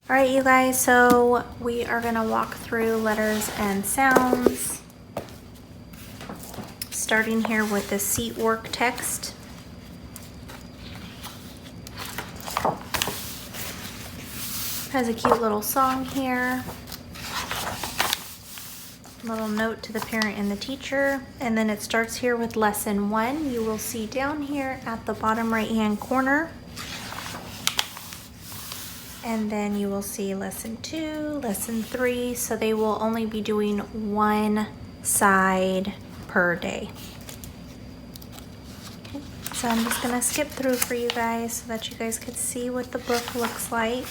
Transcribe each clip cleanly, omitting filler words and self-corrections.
Alright, you guys, so we are going to walk through letters and sounds, starting here with the seat work text. Has a cute little song here, little note to the parent and the teacher, and then it starts here with lesson 1. You will see down here at the bottom right hand corner. And then you will see lesson 2, lesson 3, so they will only be doing one side per day. Okay, so I'm just gonna skip through for you guys so that you guys could see what the book looks like.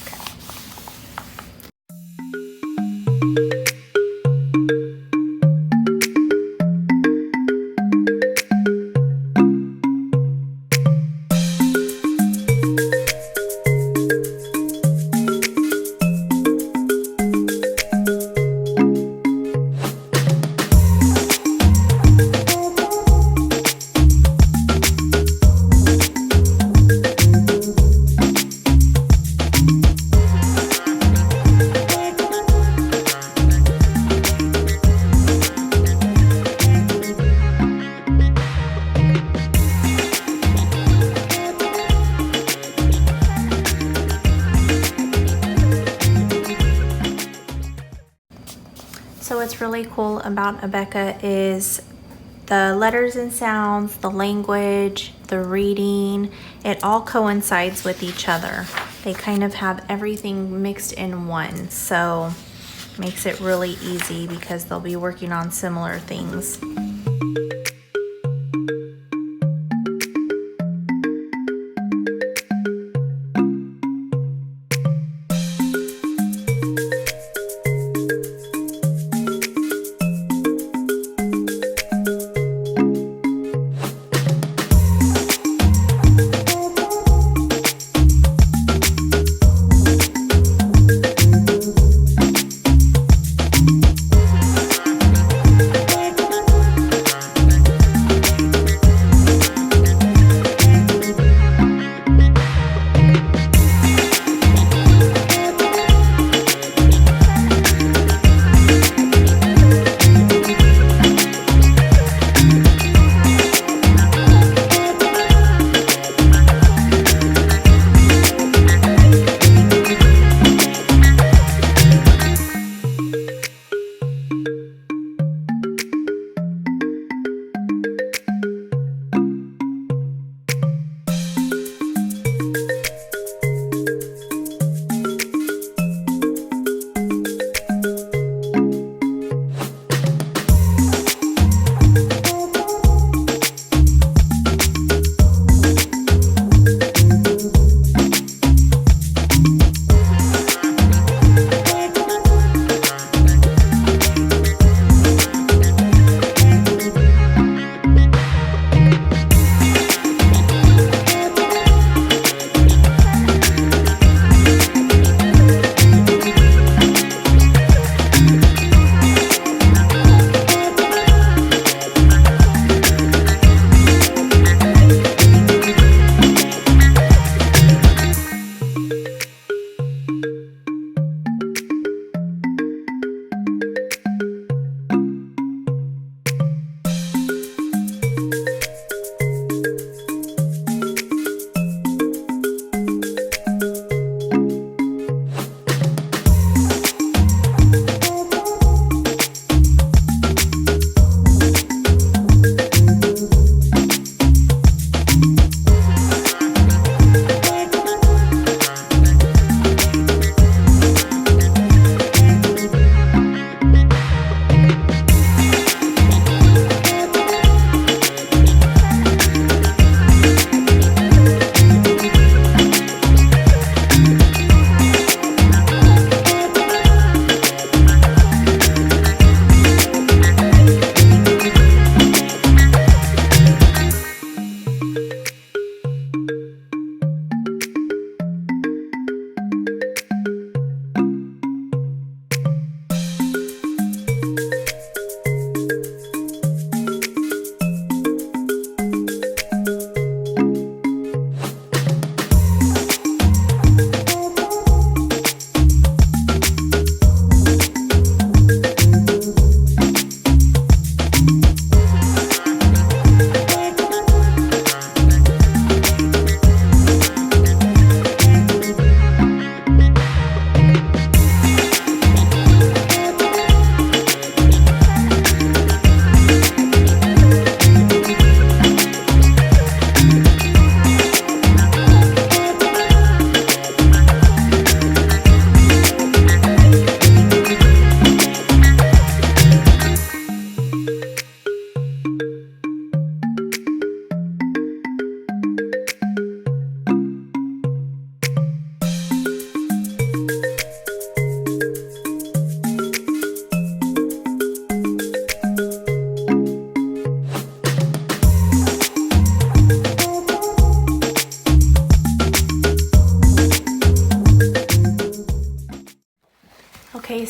So what's really cool about Abeka is the letters and sounds, the language, the reading, it all coincides with each other. They kind of have everything mixed in one, so makes it really easy because they'll be working on similar things.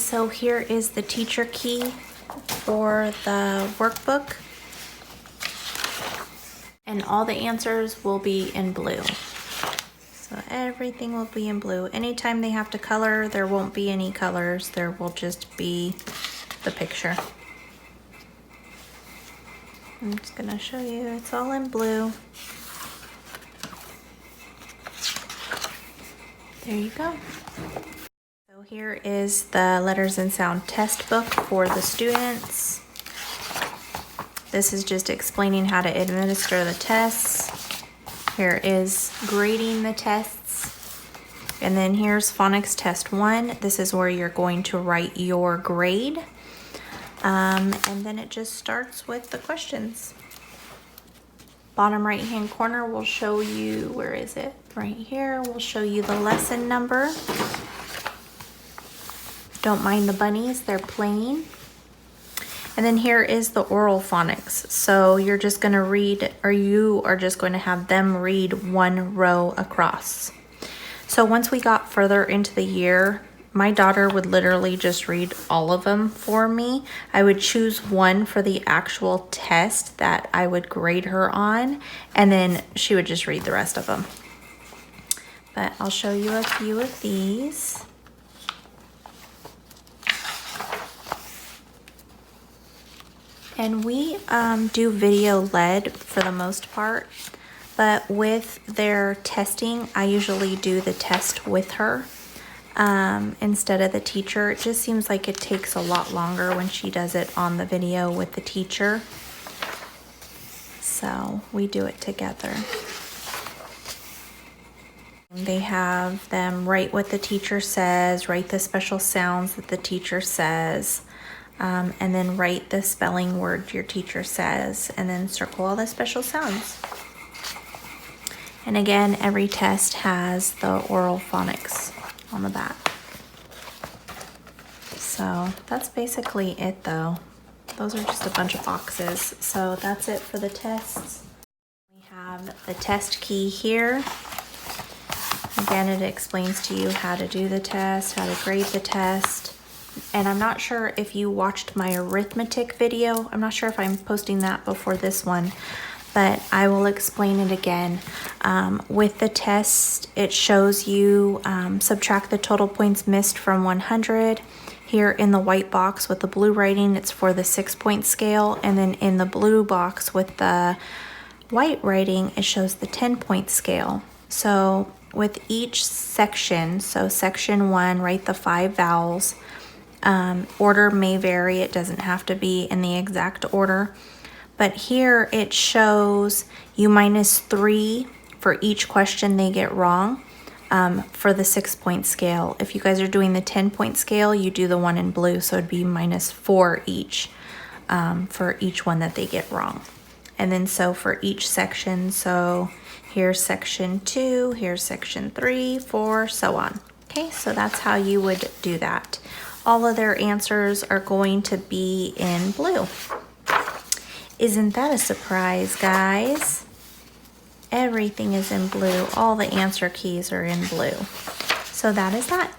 so here is the teacher key for the workbook. And all the answers will be in blue. So everything will be in blue. Anytime they have to color, there won't be any colors. There will just be the picture. I'm just gonna show you, it's all in blue. There you go. So here is the letters and sound test book for the students. This is just explaining how to administer the tests. Here is grading the tests. And then here's Phonics Test 1. This is where you're going to write your grade. And then it just starts with the questions. Bottom right hand corner will show you, where is it? Right here, will show you the lesson number. Don't mind the bunnies, they're playing. And then here is the oral phonics. So you're just gonna read, or you are just going to have them read one row across. So once we got further into the year, my daughter would literally just read all of them for me. I would choose one for the actual test that I would grade her on, and then she would just read the rest of them. But I'll show you a few of these. And we do video led for the most part, but with their testing, I usually do the test with her instead of the teacher. It just seems like it takes a lot longer when she does it on the video with the teacher. So we do it together. They have them write what the teacher says, write the special sounds that the teacher says, and then write the spelling word your teacher says, and then circle all the special sounds. And again, every test has the oral phonics on the back. So that's basically it though. Those are just a bunch of boxes. So that's it for the tests. We have the test key here. Again, it explains to you how to do the test, how to grade the test. And I'm not sure if you watched my arithmetic video. I'm not sure if I'm posting that before this one, but I will explain it again. With the test, it shows you subtract the total points missed from 100. Here in the white box with the blue writing, it's for the 6-point scale. And then in the blue box with the white writing, it shows the 10-point scale. So with each section, so section 1, write the 5 vowels. Order may vary, it doesn't have to be in the exact order. But here it shows you -3 for each question they get wrong for the 6-point scale. If you guys are doing the 10-point scale, you do the one in blue, so it'd be -4 each for each one that they get wrong. And then so for each section, so here's section 2, here's section 3, 4, so on. Okay, so that's how you would do that. All of their answers are going to be in blue. Isn't that a surprise, guys? Everything is in blue. All the answer keys are in blue. So that is that.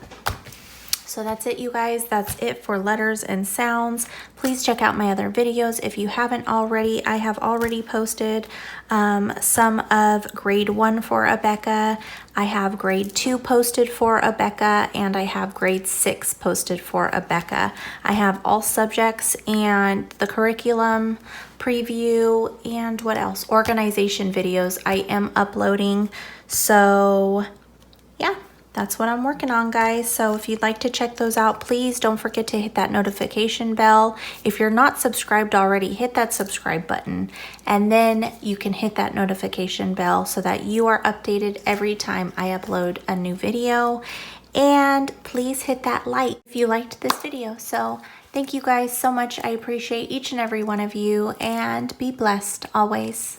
So that's it, you guys. That's it for letters and sounds. Please check out my other videos if you haven't already. I have already posted some of grade 1 for Abeka. I have grade 2 posted for Abeka, and I have grade 6 posted for Abeka. I have all subjects and the curriculum preview, and what else? Organization videos I am uploading. So yeah, that's what I'm working on, guys. So if you'd like to check those out, please don't forget to hit that notification bell. If you're not subscribed already, hit that subscribe button, and then you can hit that notification bell so that you are updated every time I upload a new video. And please hit that like if you liked this video. So thank you guys so much. I appreciate each and every one of you, and be blessed always.